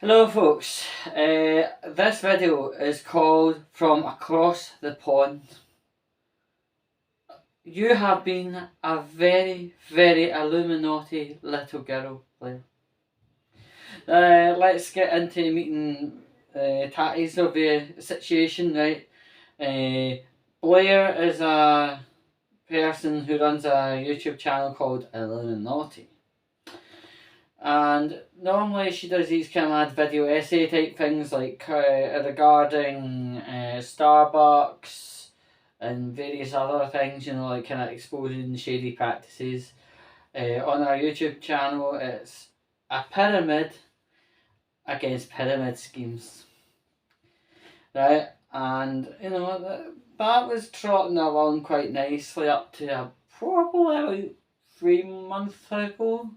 Hello folks, this video is called From Across the Pond. You have been a very, very Illuminaughtii little girl, Blair. Let's get into meeting tatties of the situation, right? Blair is a person who runs a YouTube channel called Illuminaughtii. And normally she does these kind of video essay type things like regarding Starbucks and various other things, like kind of exposing shady practices. On our YouTube channel, it's a pyramid against pyramid schemes, right? And that was trotting along quite nicely up to probably like 3 months ago.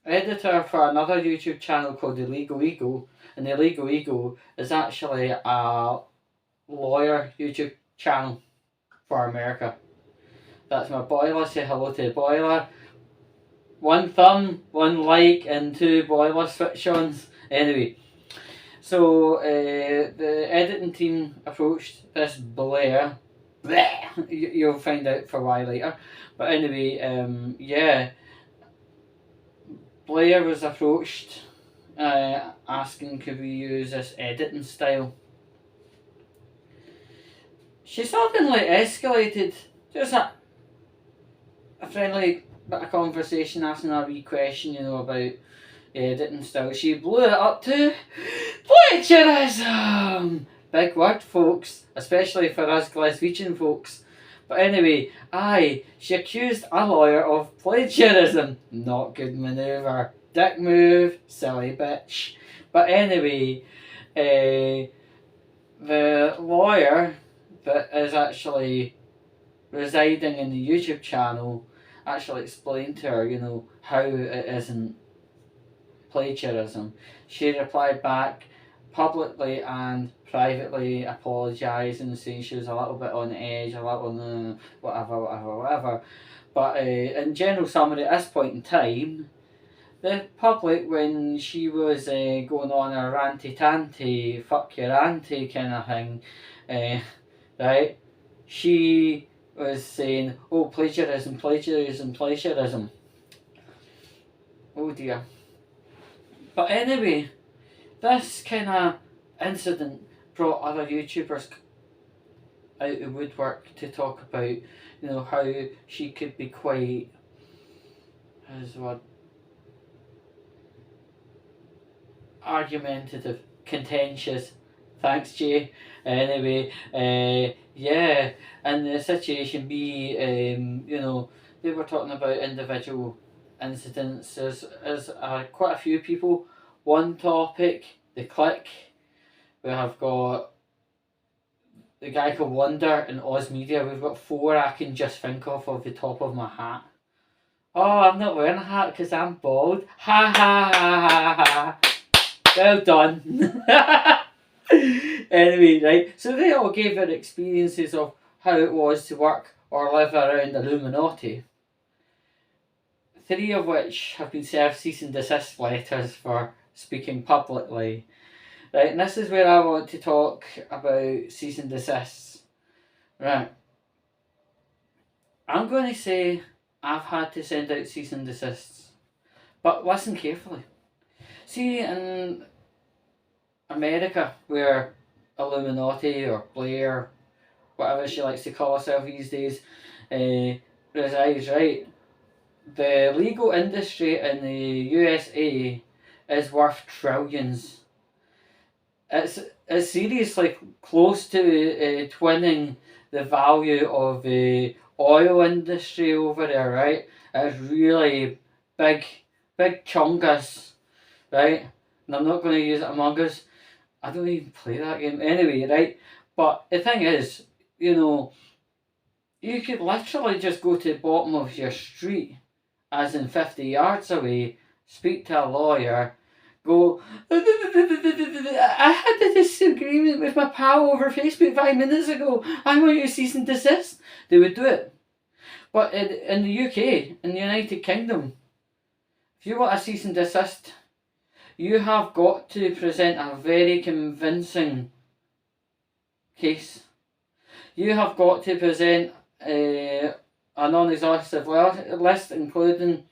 Editor for another YouTube channel called The Legal Eagle, and The Legal Eagle is actually a lawyer YouTube channel for America. That's my boiler. Say hello to the boiler. 1 thumb, 1 like, and 2 boiler switch ons. Anyway, so the editing team approached this Blair. Bleh, you'll find out for why later. But anyway, Blair was approached asking could we use this editing style. She suddenly escalated, just a friendly bit of conversation, asking a wee question, about editing style. She blew it up to plagiarism! Big word, folks, especially for us Glaswegian folks. But anyway, she accused a lawyer of plagiarism. Not good manoeuvre. Dick move, silly bitch. But anyway, the lawyer that is actually residing in the YouTube channel actually explained to her, how it isn't plagiarism. She replied back publicly and privately apologising, saying she was a little bit on edge, a little whatever. But in general summary, at this point in time, the public, when she was going on a ranty-tanty, fuck your auntie kind of thing, right, she was saying, oh, plagiarism. Oh dear. But anyway, this kind of incident brought other YouTubers out of woodwork to talk about, how she could be quite, argumentative, contentious. Thanks, Jay. Anyway, and the situation B, they were talking about individual incidents. There's quite a few people. One topic, the click. We have got the guy called Wonder and Oz Media. We've got 4 I can just think of the top of my hat. Oh, I'm not wearing a hat because I'm bald. Ha ha ha ha ha. Well done. Anyway, right. So they all gave their experiences of how it was to work or live around Illuminaughtii. 3 of which have been served cease and desist letters for speaking publicly. Right, and this is where I want to talk about cease and desists. Right. I'm going to say I've had to send out cease and desists. But listen carefully. See, in America, where Illuminaughtii or Blair, whatever she likes to call herself these days, resides, right? The legal industry in the USA is worth trillions. It's seriously close to twinning the value of the oil industry over there, right? It's really big chungus, right? And I'm not going to use it Among Us. I don't even play that game anyway, right? But the thing is, you could literally just go to the bottom of your street, as in 50 yards away, speak to a lawyer, go, I had a disagreement with my pal over Facebook 5 minutes ago. I want you to cease and desist. They would do it. But in the UK, in the United Kingdom, if you want a cease and desist you have got to present a very convincing case. You have got to present a non-exhaustive list, including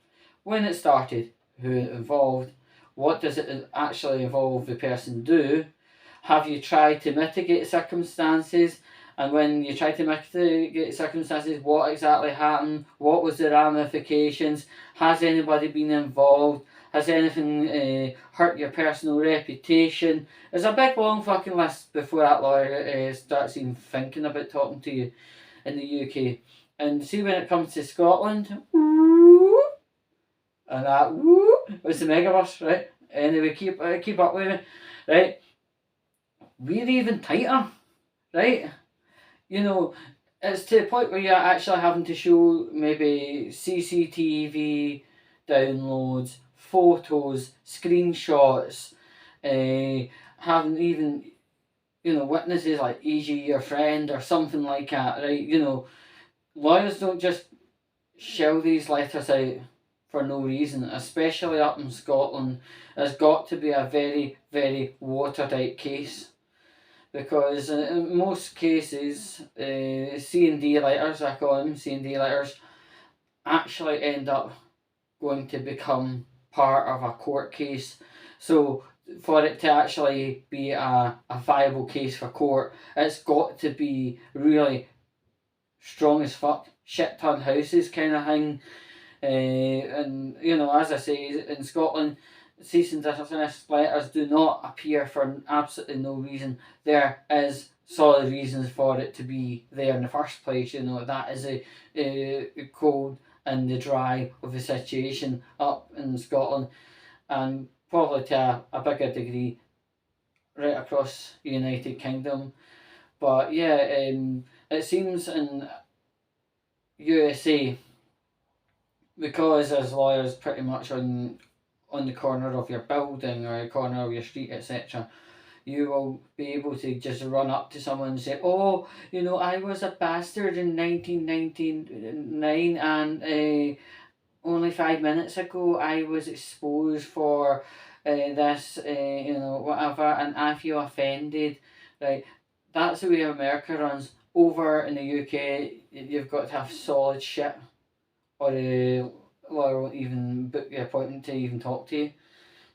when it started, who it involved, what does it actually involve the person do, have you tried to mitigate circumstances, and when you try to mitigate circumstances, what exactly happened, what was the ramifications, has anybody been involved, has anything hurt your personal reputation. There's a big long fucking list before that lawyer starts even thinking about talking to you in the UK. And see, when it comes to Scotland, and that was the megaverse, right? Anyway, keep up with me, right? We're even tighter, right? You know, it's to the point where you're actually having to show maybe CCTV downloads, photos, screenshots, having even, witnesses like e.g. your friend or something like that, right? Lawyers don't just shell these letters out for no reason, especially up in Scotland. There's got to be a very, very watertight case. Because in most cases, C&D letters, I call them C&D letters, actually end up going to become part of a court case. So for it to actually be a viable case for court, it's got to be really strong as fuck, shit ton houses kind of thing. And as I say, in Scotland, cease and desist letters do not appear for absolutely no reason. There is solid reasons for it to be there in the first place. That is a cold and the dry of the situation up in Scotland, and probably to a bigger degree right across the United Kingdom. But yeah, it seems in USA, because there's lawyers pretty much on the corner of your building or the corner of your street, etc., you will be able to just run up to someone and say, oh, I was a bastard in 1999, and only 5 minutes ago I was exposed for this, whatever, and I feel offended. Right? That's the way America runs. Over in the UK, you've got to have solid shit, or the lawyer won't even book the appointment to even talk to you.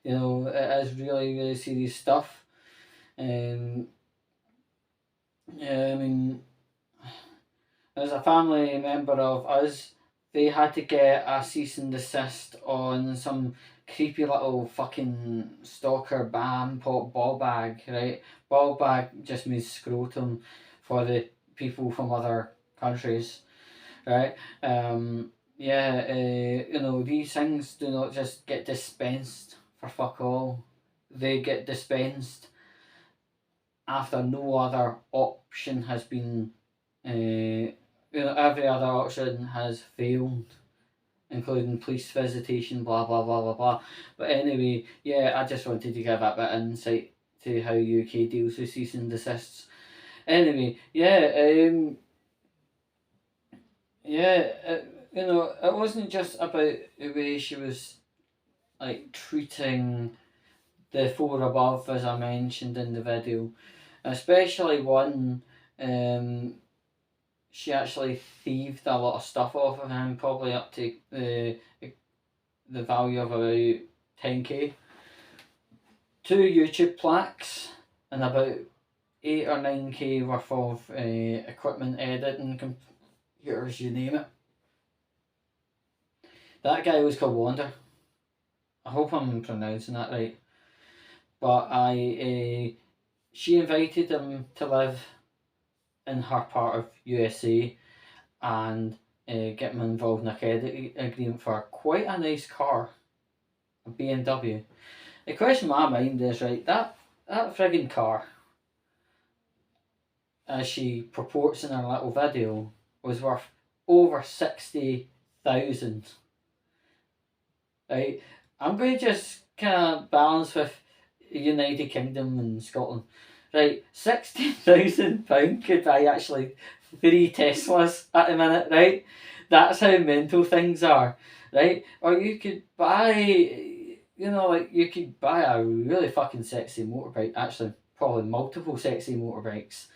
It is really, really serious stuff. Yeah, I mean, as a family member of us, they had to get a cease and desist on some creepy little fucking stalker bam pop ball bag, right? Ball bag just means scrotum for the people from other countries, right? These things do not just get dispensed for fuck all. They get dispensed after no other option has been, every other option has failed, including police visitation, blah blah blah blah blah. But anyway, yeah, I just wanted to give a bit of insight to how UK deals with cease and desists. Anyway, it wasn't just about the way she was like treating the four above, as I mentioned in the video, especially one. She actually thieved a lot of stuff off of him, probably up to the value of about 10k. 2 YouTube plaques and about 8 or 9k worth of equipment, editing, computers, you name it. That guy was called Wander. I hope I'm pronouncing that right. But she invited him to live in her part of USA and get him involved in a credit agreement for quite a nice car, a BMW. The question in my mind is, right, that friggin' car, as she purports in her little video, was worth over 60,000. Right, I'm going to just kind of balance with United Kingdom and Scotland. Right, £60,000 could buy actually 3 Teslas at the minute, right? That's how mental things are, right? Or you could buy, you know, like you could buy a really fucking sexy motorbike. Actually, probably multiple sexy motorbikes.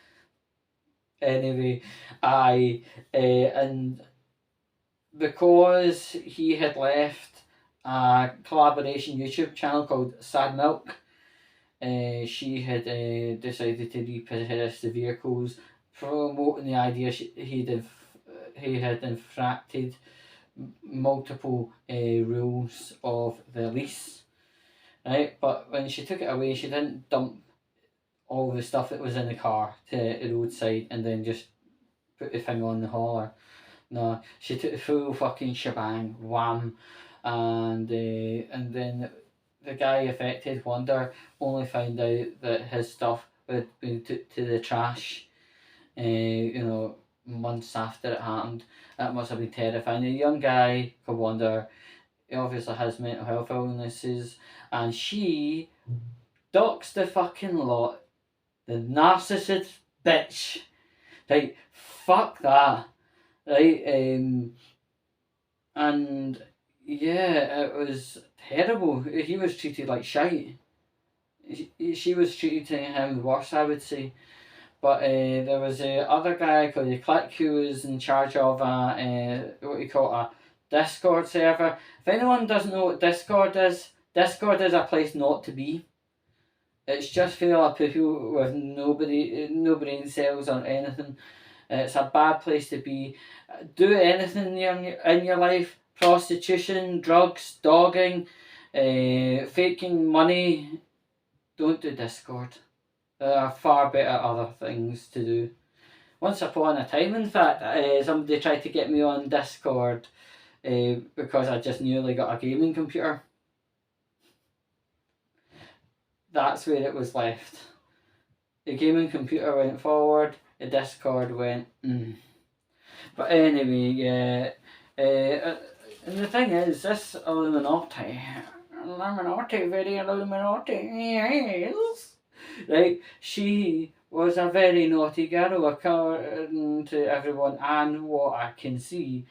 Anyway, and because he had left a collaboration YouTube channel called Sad Milk, she had decided to repossess the vehicles, promoting the idea he had infracted multiple rules of the lease. Right, but when she took it away, she didn't dump all the stuff that was in the car to the roadside and then just put the thing on the hauler. No, she took the full fucking shebang, wham, and then the guy affected, Wonder, only found out that his stuff had been took to the trash. You know, months after it happened, that must have been terrifying. The young guy, called Wonder, he obviously has mental health illnesses, and she ducks the fucking lot. The narcissist bitch. Right, fuck that. Right, and yeah, it was terrible. He was treated like shite. She was treating him worse, I would say. But there was a other guy called the Click who was in charge of what you call a Discord server. If anyone doesn't know what Discord is a place not to be. It's just full of people with no brain cells or anything. It's a bad place to be. Do anything in your life: prostitution, drugs, dogging, faking money. Don't do Discord. There are far better other things to do. Once upon a time, in fact, somebody tried to get me on Discord because I just newly got a gaming computer. That's where it was left. The gaming computer went forward, the Discord went But anyway, yeah. And the thing is, this Illuminaughtii, very Illuminaughtii, yes. Right, she was a very naughty girl, according to everyone, and what I can see.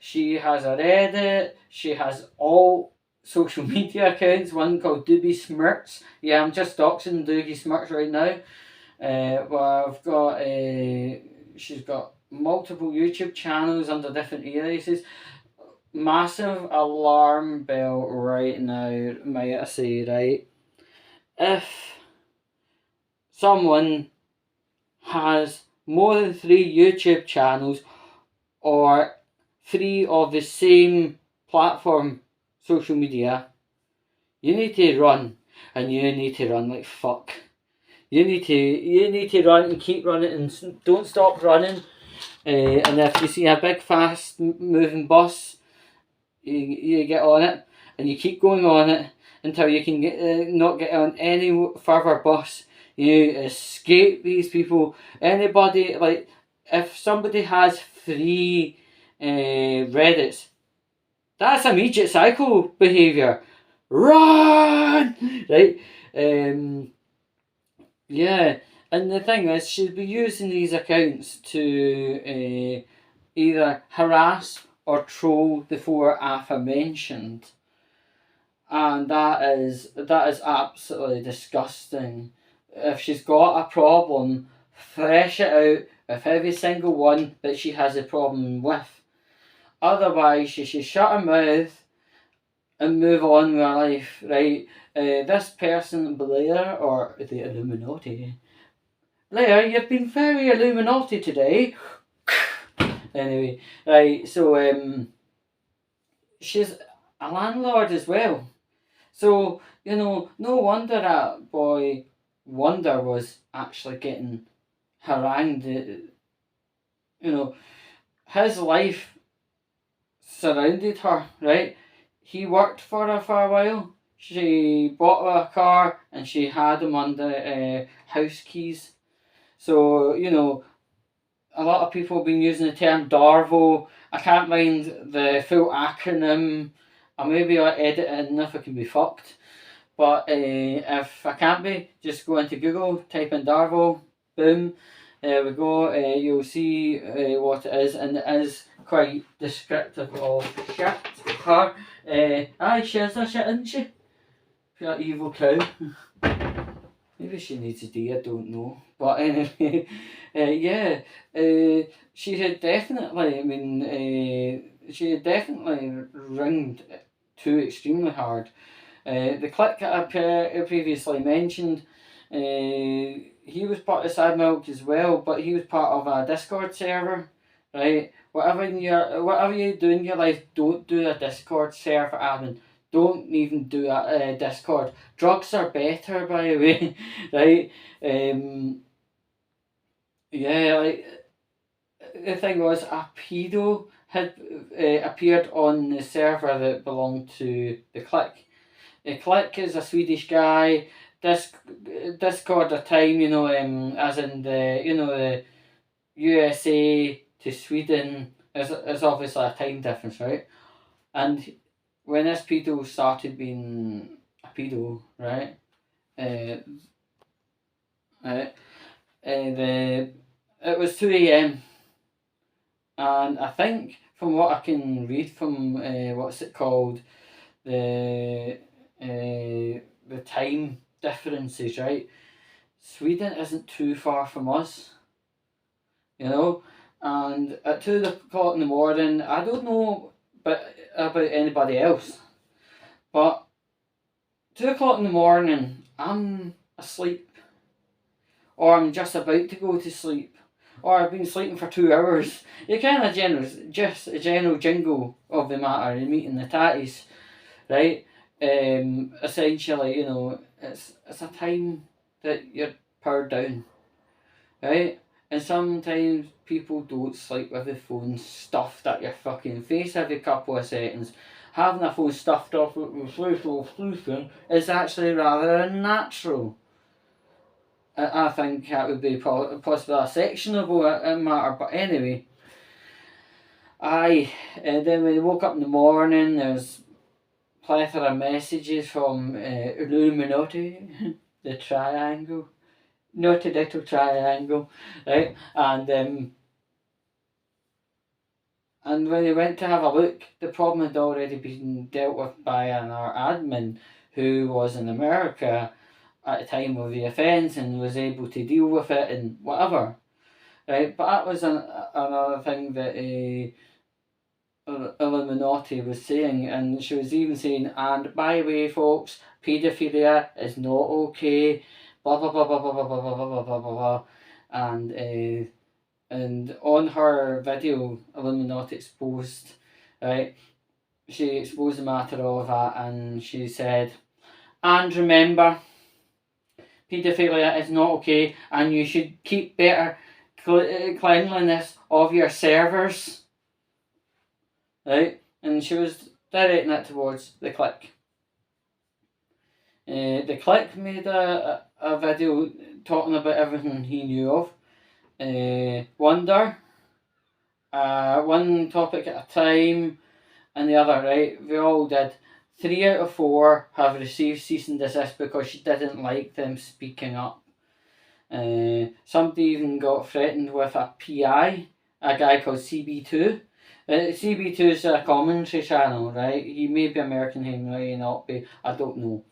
She has a Reddit, she has all social media accounts, one called Doobie Smirts. Yeah, I'm just doxing Doobie Smirts right now. Well, I've got she's got multiple YouTube channels under different aliases. Massive alarm bell right now, might I say, right? If someone has more than 3 YouTube channels or 3 of the same platform social media, you need to run, and you need to run like fuck. You need to run and keep running and don't stop running. And if you see a big fast moving bus, you get on it and you keep going on it until you can not get on any further bus. You escape these people. Anybody, like, if somebody has 3 Reddits, that's immediate psycho behaviour. Run! Right? Yeah, and the thing is, she'd be using these accounts to either harass or troll the 4 aforementioned, and that is absolutely disgusting. If she's got a problem, thresh it out with every single one that she has a problem with. Otherwise, she should shut her mouth and move on with her life, right? This person, Blair, or the Illuminaughtii. Blair, you've been very Illuminaughtii today. Anyway, right, so she's a landlord as well. So, you know, no wonder that boy Wonder was actually getting harangued. You know, his life surrounded her, right? He worked for her for a while. She bought her a car and she had him under house keys. So, you know, a lot of people have been using the term Darvo. I can't mind the full acronym. Or maybe I'll edit it in if it can be fucked. But if I can't be, just go into Google, type in Darvo, boom, there we go. You'll see what it is, and it is quite descriptive of shit. Her, aye, she is a shit, isn't she? That evil cow. Maybe she needs a D, I don't know. But anyway, yeah, she had definitely, she had definitely ringed too extremely hard. The click that I previously mentioned, he was part of Sad Milk as well, but he was part of a Discord server, right? Whatever you do in your life, don't do a Discord server admin. Don't even do a Discord. Drugs are better, by the way, right? Yeah, like the thing was, a pedo had appeared on the server that belonged to the click. Click is a Swedish guy. Discord a time, as in the USA to Sweden is obviously a time difference, right? And when this pedo started being a pedo, right? Uh, uh, it was 2 a.m. and I think from what I can read from what's it called, the the time differences, right? Sweden isn't too far from us, and at 2 o'clock in the morning, I don't know about anybody else, but 2 o'clock in the morning, I'm asleep, or I'm just about to go to sleep, or I've been sleeping for 2 hours. You kind of just a general jingle of the matter, the meeting the tatties, right? Essentially, it's a time that you're powered down, right? And sometimes people don't sleep with the phone stuffed at your fucking face every couple of seconds. Having a phone stuffed off with sleeping is actually rather unnatural. I think that would be possibly a sectionable matter, but anyway. And then when I woke up in the morning, there's plethora of messages from Illuminaughtii, the triangle, not a little triangle, right? And when they went to have a look, the problem had already been dealt with by our admin who was in America at the time of the offence and was able to deal with it and whatever, right? But that was another thing that Illuminaughtii was saying, and she was even saying, and by the way, folks, paedophilia is not okay, blah blah blah blah blah blah blah blah blah blah blah blah, and on her video, Illuminaughtii exposed, right? She exposed the matter of that, and she said, and remember, paedophilia is not okay, and you should keep better cleanliness of your servers. Right? And she was directing it towards the click. The click made a video talking about everything he knew of. Wonder, one topic at a time, and the other, right? We all did. 3 out of 4 have received cease and desist because she didn't like them speaking up. Somebody even got threatened with a PI, a guy called CB2. CB2 is a commentary channel, right? He may be American, he may not be. I don't know.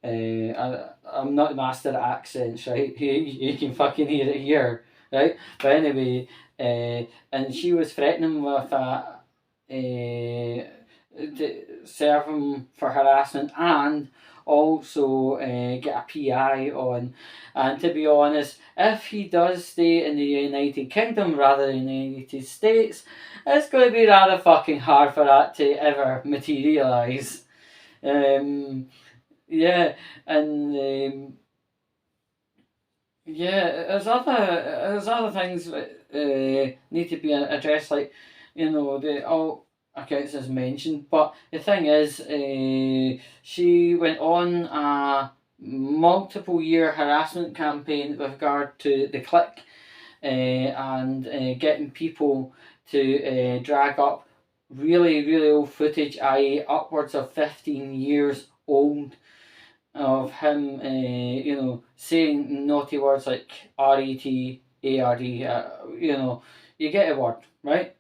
I'm not the master at accents, right? You can fucking hear it here, right? But anyway, and she was threatening with to serve him for harassment and also get a PI on. And to be honest, if he does stay in the United Kingdom rather than the United States, it's going to be rather fucking hard for that to ever materialise. Yeah, and yeah, there's other things that need to be addressed, like the all accounts as mentioned. But the thing is, she went on a multiple year harassment campaign with regard to the click, and getting people to drag up really really old footage, i.e. upwards of 15 years old, of him, saying naughty words like RETARD, you get a word, right?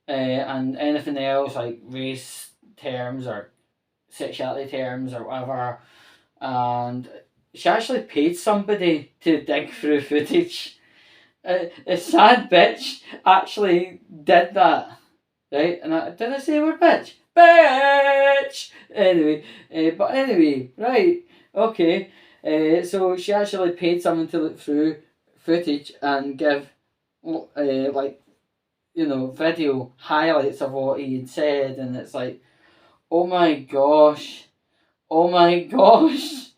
And anything else like race terms or sexuality terms or whatever, and she actually paid somebody to dig through footage. A sad bitch actually did that, right? And did I say the word bitch? Bitch! Anyway, but anyway, right, okay. So she actually paid someone to look through footage and give, like, video highlights of what he had said, and it's like, oh my gosh, oh my gosh,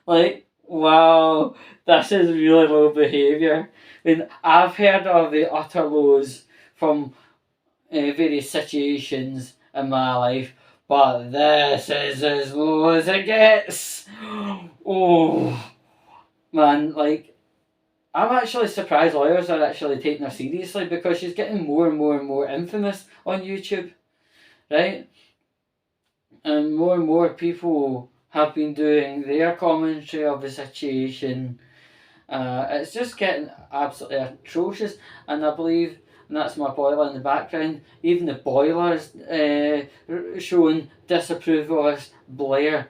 like, wow, this is really low behaviour. I mean, I've heard of the utter lows from various situations in my life, but this is as low as it gets. Oh, man, like, I'm actually surprised lawyers are actually taking her seriously, because she's getting more and more and more infamous on YouTube, right? And more people have been doing their commentary of the situation. It's just getting absolutely atrocious, and I believe, and that's my boiler in the background, even the boiler's showing disapproval of this Blair.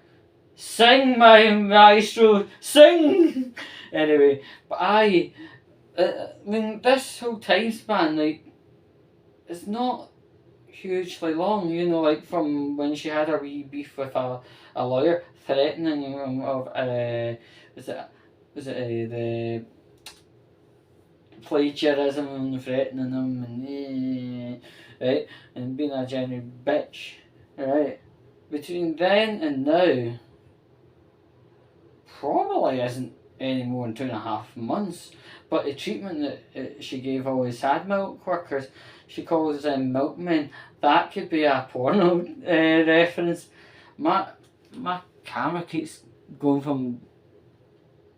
Sing, my maestro, sing! Anyway, but I mean, this whole time span, like, it's not hugely long, like from when she had a wee beef with a lawyer threatening him of, the plagiarism and threatening him, and right, and being a genuine bitch, right? Between then and now, probably isn't any more than 2.5 months. But the treatment that she gave all the sad milk workers, she calls them milkmen. That could be a porno reference. My camera keeps going from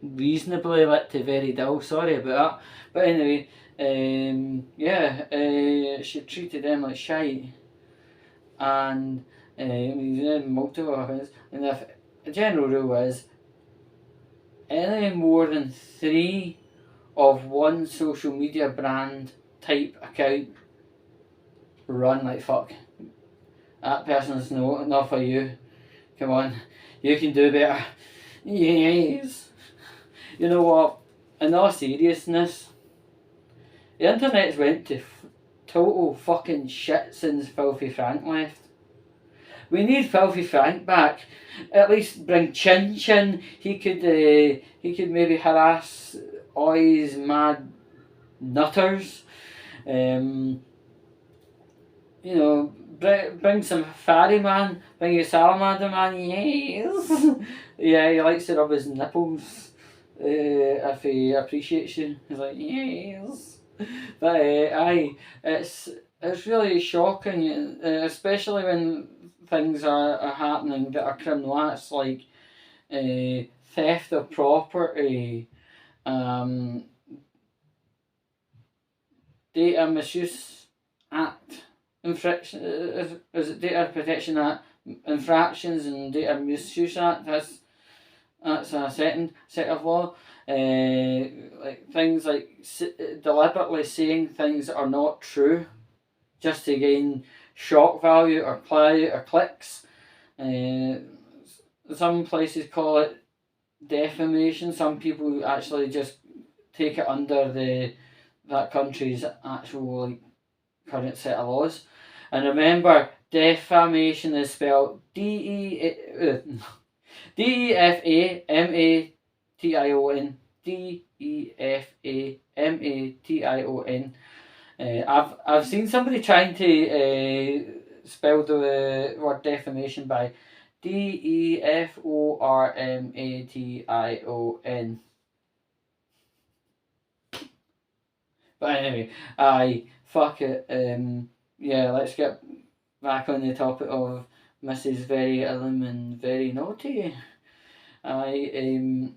reasonably lit to very dull. Sorry about that. But anyway, she treated them like shite, and multiple offences. And if the general rule is, any more than 3 of one social media brand type account, run like fuck. That person's not for you. Come on, you can do better. Yes. You know what? In all seriousness, the internet's went to total fucking shit since Filthy Frank left. We need Filthy Frank back. At least bring Chin Chin. He could maybe harass all these mad nutters. Bring some fairy man. Bring your salamander man. Yes. Yeah, he likes to rub his nipples. If he appreciates you, he's like, yes. But it's really shocking, especially when things are happening that are criminal acts, like theft of property, Data Misuse Act infraction. Is it Data Protection Act infractions and Data Misuse Act? That's a second set of law. Like things like deliberately saying things that are not true, just to gain shock value or play or clicks. Some places call it defamation. Some people actually just take it under that country's actual current set of laws. And remember, defamation is spelled DEFAMATION. DEFAMATION. I've seen somebody trying to spell the word defamation by DEFORMATION. But anyway, fuck it. Let's get back on the topic of Mrs. Very Very Naughty. The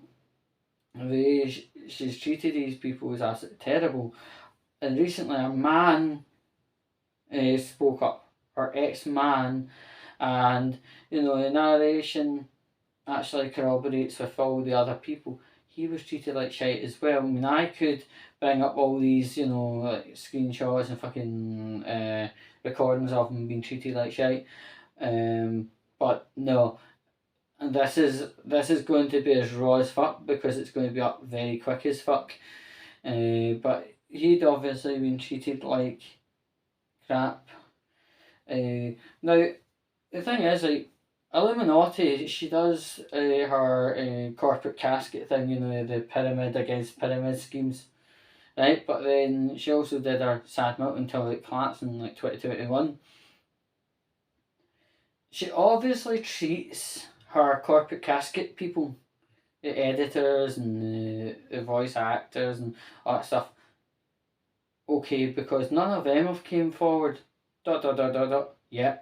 way she's treated these people is absolutely terrible. And recently a man spoke up, her ex-man, and the narration actually corroborates with all the other people. He was treated like shite as well. I mean, I could bring up all these, like screenshots and fucking recordings of him being treated like shite. But but no. And this is going to be as raw as fuck because it's going to be up very quick as fuck. But he'd obviously been treated like crap. Now, the thing is, like, Illuminaughtii, she does her corporate casket thing, you know, the pyramid against pyramid schemes, right? But then she also did her sad milk until it collapsed in like 2021. She obviously treats her corporate casket people, the editors and the voice actors and all that stuff, okay, because none of them have came forward. Dot dot dot dot dot. Yeah.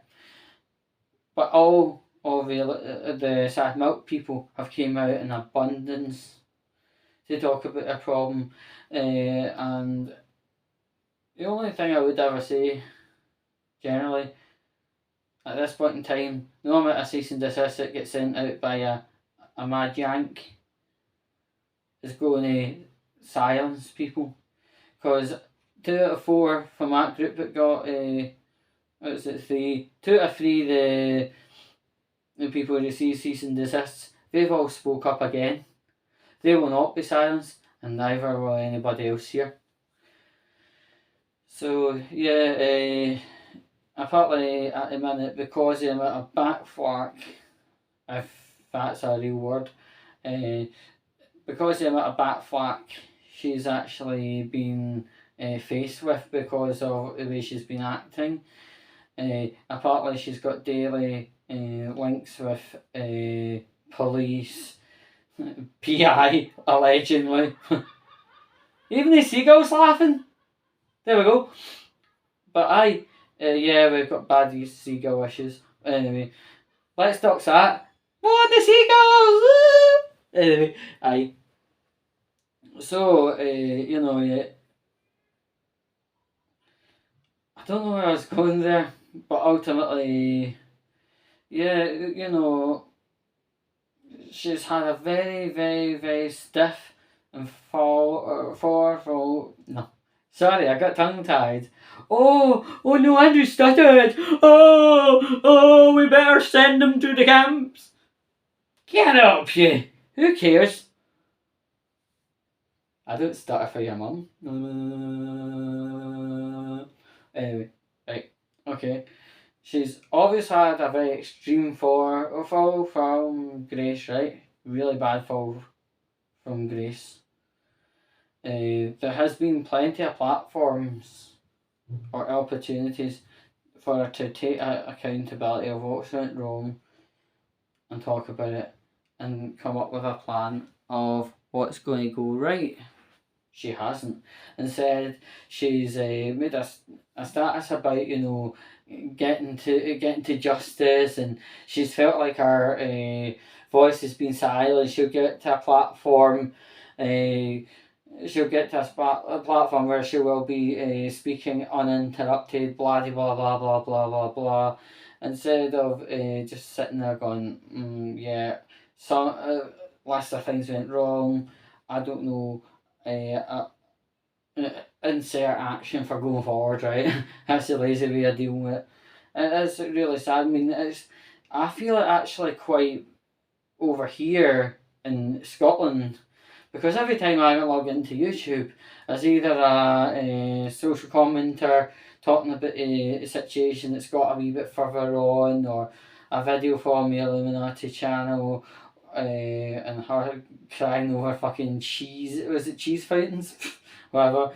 But all of the sad milk people have came out in abundance to talk about their problem, and the only thing I would ever say, generally, at this point in time, no amount of cease and desist that gets sent out by a mad yank is going to silence people, because 2 out of 4 from that group that got what was it, 3? 2 out of 3 the people who receive cease and desists, they've all spoke up again. They will not be silenced, and neither will anybody else here. So yeah, apparently at the minute, because of the amount of backflack, if that's a real word, because of the amount of backflack she's actually been faced with because of the way she's been acting. Apparently she's got daily links with police, PI, allegedly. Even the seagulls laughing. There we go. But yeah, we've got bad seagull issues. Anyway, let's talk that. What, the seagulls? Anyway, aye. So, you know, yeah, I don't know where I was going there, but ultimately, yeah, you know, she's had a very, very, very stiff and no. Sorry, I got tongue tied. Oh no, Andrew stuttered. Oh, we better send them to the camps. Get up, you. Who cares? I don't stutter for your mum. Anyway, right, okay. She's always had a very extreme fall from grace, right? Really bad fall from grace. There has been plenty of platforms or opportunities for her to take accountability of what's went wrong and talk about it and come up with a plan of what's going to go right. She hasn't. Instead, she's made a status about, you know, getting to justice, and she's felt like her voice has been silenced. She'll get to a platform. She'll get to a platform where she will be speaking uninterrupted, blah blah blah blah blah blah blah, instead of just sitting there going, yeah, some list of things went wrong. I don't know. Insert action for going forward, right? That's the lazy way of dealing with it. It is really sad. I mean, I feel it actually quite over here in Scotland, because every time I log into YouTube, there's either a social commenter talking about a situation that's got a wee bit further on, or a video from the Illuminaughtii channel, and her crying over fucking cheese. Was it cheese fountains? Whatever.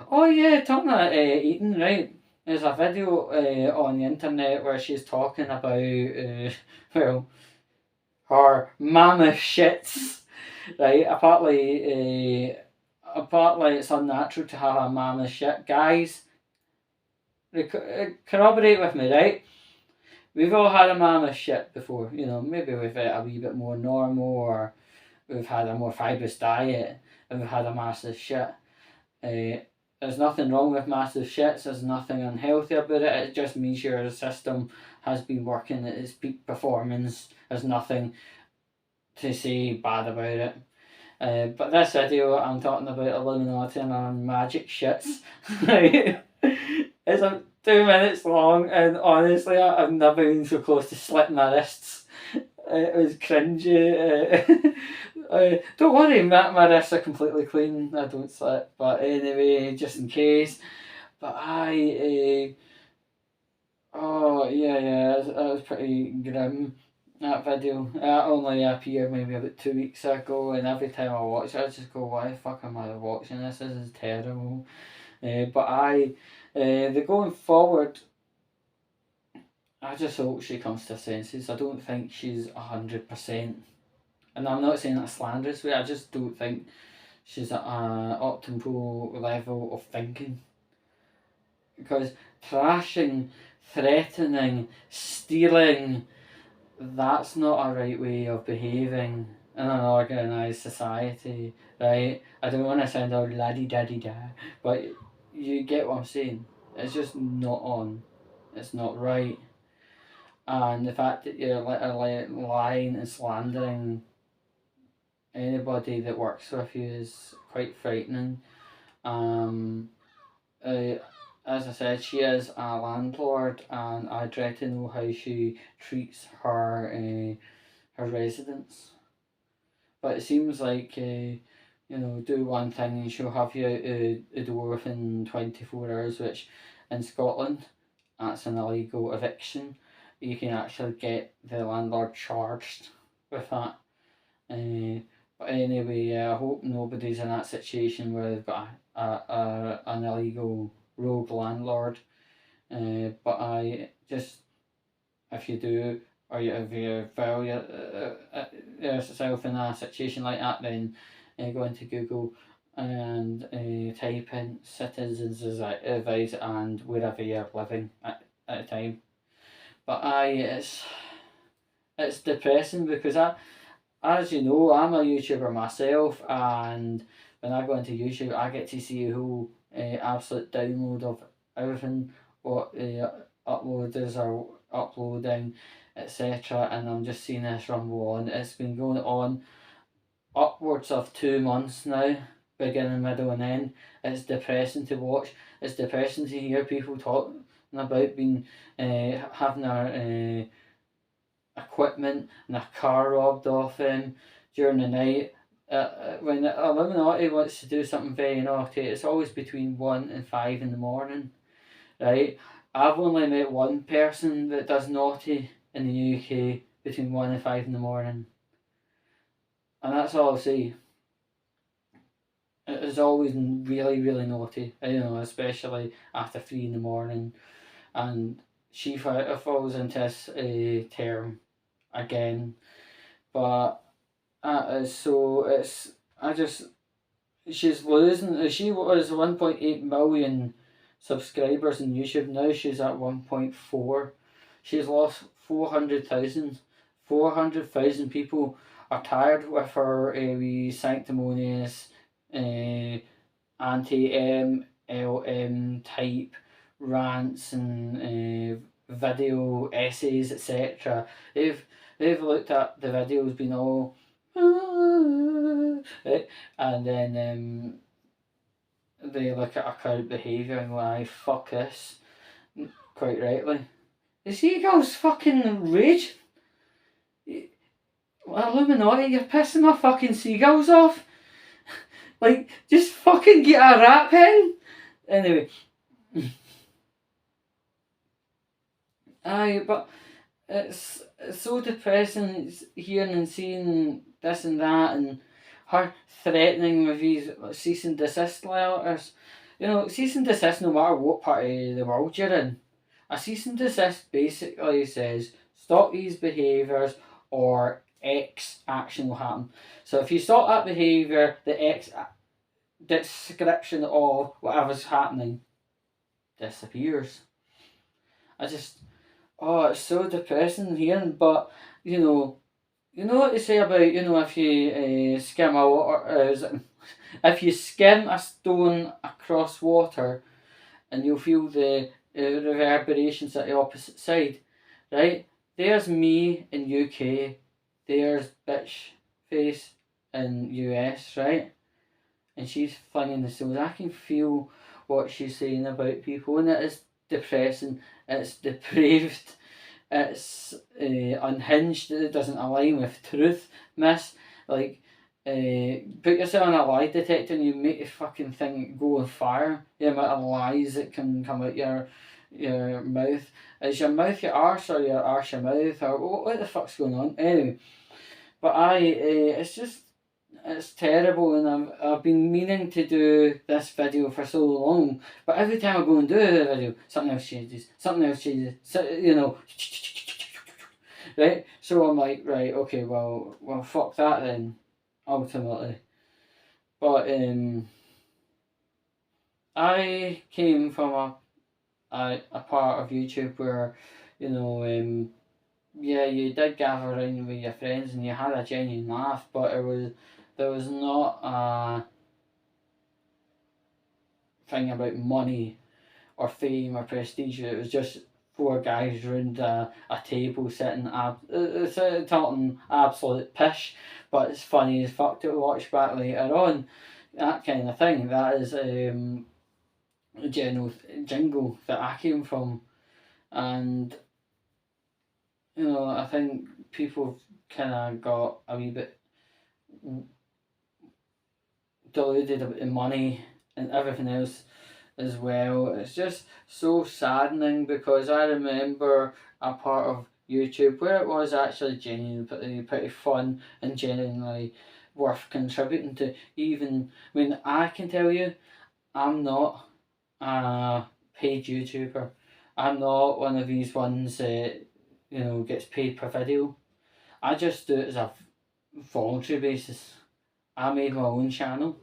Oh yeah, talking about eating, right? There's a video on the internet where she's talking about well, her mammoth shits. Right, apparently it's unnatural to have a mammoth shit. Guys, corroborate with me, right? We've all had a mammoth shit before, you know, maybe we've had a wee bit more normal, or we've had a more fibrous diet, and we've had a massive shit. There's nothing wrong with massive shits, there's nothing unhealthy about it, it just means your system has been working at its peak performance. There's nothing to say bad about it. But this video, I'm talking about Illuminaughtii and magic shits. Right? It's a 2 minutes long, and honestly, I've never been so close to slitting my wrists. It was cringy. Don't worry, my wrists are completely clean. I don't slip, but anyway, just in case. But oh yeah, that was pretty grim. That video, that only appeared maybe about 2 weeks ago, and every time I watch it, I just go, "Why the fuck am I watching this? This is terrible." But the going forward, I just hope she comes to her senses. I don't think she's 100%, and I'm not saying that slanderous way. I just don't think she's at an optimal level of thinking, because thrashing, threatening, stealing, that's not a right way of behaving in an organised society, right? I don't want to sound all laddie daddy da, but you get what I'm saying. It's just not on. It's not right. And the fact that you're literally lying and slandering anybody that works with you is quite frightening. Um, uh, as I said, she is a landlord, and I dread to know how she treats her residents. But it seems like do one thing and she'll have you out the door within 24 hours, which in Scotland, that's an illegal eviction. You can actually get the landlord charged with that. But anyway, yeah, I hope nobody's in that situation where they've got an illegal rogue landlord. But I just, if you do, or if you found yourself in a situation like that, then go into Google and type in citizens advice and wherever you're living at the time. But it's depressing because as you know, I'm a YouTuber myself, and when I go into YouTube, I get to see a whole absolute download of everything what uploaders are uploading, etc. And I'm just seeing this rumble on. It's been going on upwards of 2 months now, beginning, middle, and end. It's depressing to watch. It's depressing to hear people talking about being having their equipment and a car robbed off them during the night. When the Illuminaughtii wants to do something very naughty, it's always between 1 and 5 in the morning, right? I've only met one person that does naughty in the UK between 1 and 5 in the morning, and that's all I'll say. It is always really, really naughty, especially after 3 in the morning, and she falls into this term again. But she's losing. She was 1.8 million subscribers on YouTube. Now she's at 1.4. She's lost 400,000. 400,000 people are tired with her wee sanctimonious anti-MLM type rants and video essays, etc. They've looked at the videos, been all right? And then they look at our current behaviour and go, "Aye, fuck this." Quite rightly. The seagulls fucking rage. Illuminaughtii, you're pissing my fucking seagulls off. Like, just fucking get a rat pen. Anyway. Aye, but it's so depressing hearing and seeing this and that, and her threatening with these cease and desist letters. Cease and desist no matter what part of the world you're in. A cease and desist basically says stop these behaviours or X action will happen. So if you stop that behaviour, the X description of whatever's happening disappears. It's so depressing hearing, but you know what they say about if you skim a water, if you skim a stone across water, and you'll feel the reverberations at the opposite side, right? There's me in UK, there's bitch face in US, right? And she's flinging the stones. I can feel what she's saying about people, and it is depressing, it's depraved, it's unhinged, it doesn't align with truth, miss. Like, put yourself on a lie detector and you make the fucking thing go on fire. The amount of lies that can come out your mouth. Is your mouth your arse or your arse your mouth, or what the fuck's going on? Anyway, but it's just, it's terrible, and I've been meaning to do this video for so long, but every time I go and do a video, something else changes, so, you know, right? So I'm like, right, okay, well, fuck that then, ultimately. But I came from a part of YouTube where, you know, yeah, you did gather around with your friends and you had a genuine laugh, but there was not a thing about money or fame or prestige. It was just four guys around a table sitting talking absolute pish, but it's funny as fuck to watch back later on. That kind of thing. That is a general jingle that I came from, and you know, I think people kind of got a wee bit deluded about the money and everything else as well. It's just so saddening, because I remember a part of YouTube where it was actually genuinely pretty fun and genuinely worth contributing to. Even, I mean, I can tell you, I'm not a paid YouTuber. I'm not one of these ones that, you know, gets paid per video. I just do it as a voluntary basis. I made my own channel.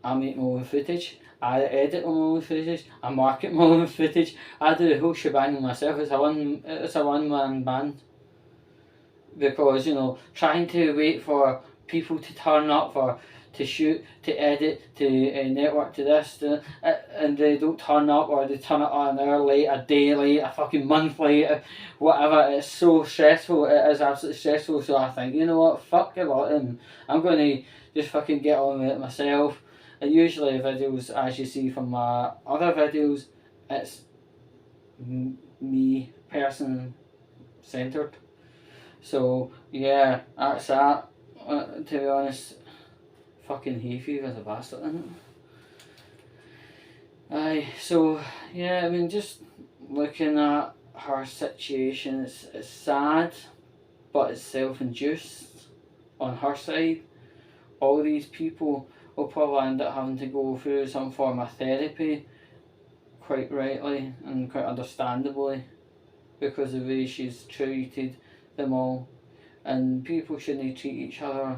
I make my own footage. I edit my own footage. I market my own footage. I do the whole shebang myself. It's a one man band. Because, you know, trying to wait for people to turn up for to shoot, to edit, to network, to this, and they don't turn up, or they turn up an hour late, a day late, a fucking month late, whatever. It's so stressful. It is absolutely stressful. So I think, you know what, fuck a lot of them. I'm going to just fucking get on with it myself. And usually videos, as you see from my other videos, it's me, person centered. So yeah, that's that. To be honest, fucking hay fever's a bastard, isn't it? Aye, so yeah, I mean, just looking at her situation, it's sad, but it's self-induced on her side. All these people will probably end up having to go through some form of therapy, quite rightly and quite understandably, because of the way she's treated them all. And people shouldn't treat each other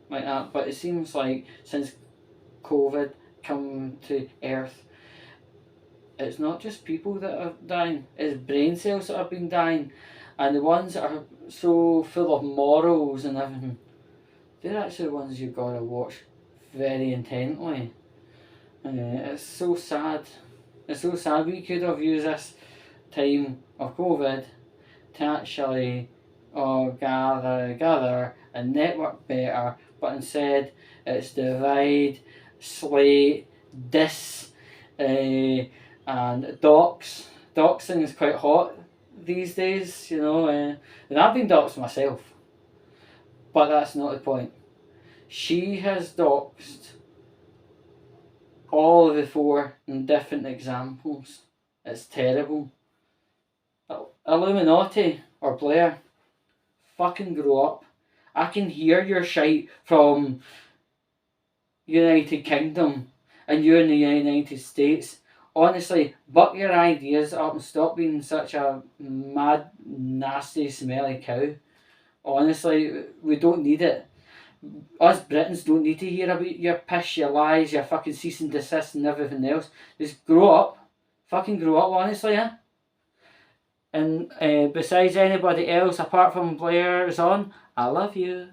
like that. But it seems like since COVID come to Earth, it's not just people that are dying, it's brain cells that have been dying. And the ones that are so full of morals and everything, they're actually the ones you've got to watch very intently. It's so sad. It's so sad. We could have used this time of COVID to actually gather and network better, but instead it's divide, slate, diss, and dox. Doxing is quite hot these days, you know, and I've been doxed myself, but that's not the point. She has doxed all of the four in different examples. It's terrible. Illuminaughtii or Blair, fucking grow up. I can hear your shite from United Kingdom and you're in the United States. Honestly, buck your ideas up and stop being such a mad, nasty, smelly cow. Honestly, we don't need it. Us Britons don't need to hear about your piss, your lies, your fucking cease and desist and everything else. Just grow up. Fucking grow up, honestly, yeah? And besides anybody else apart from Blair is on, I love you.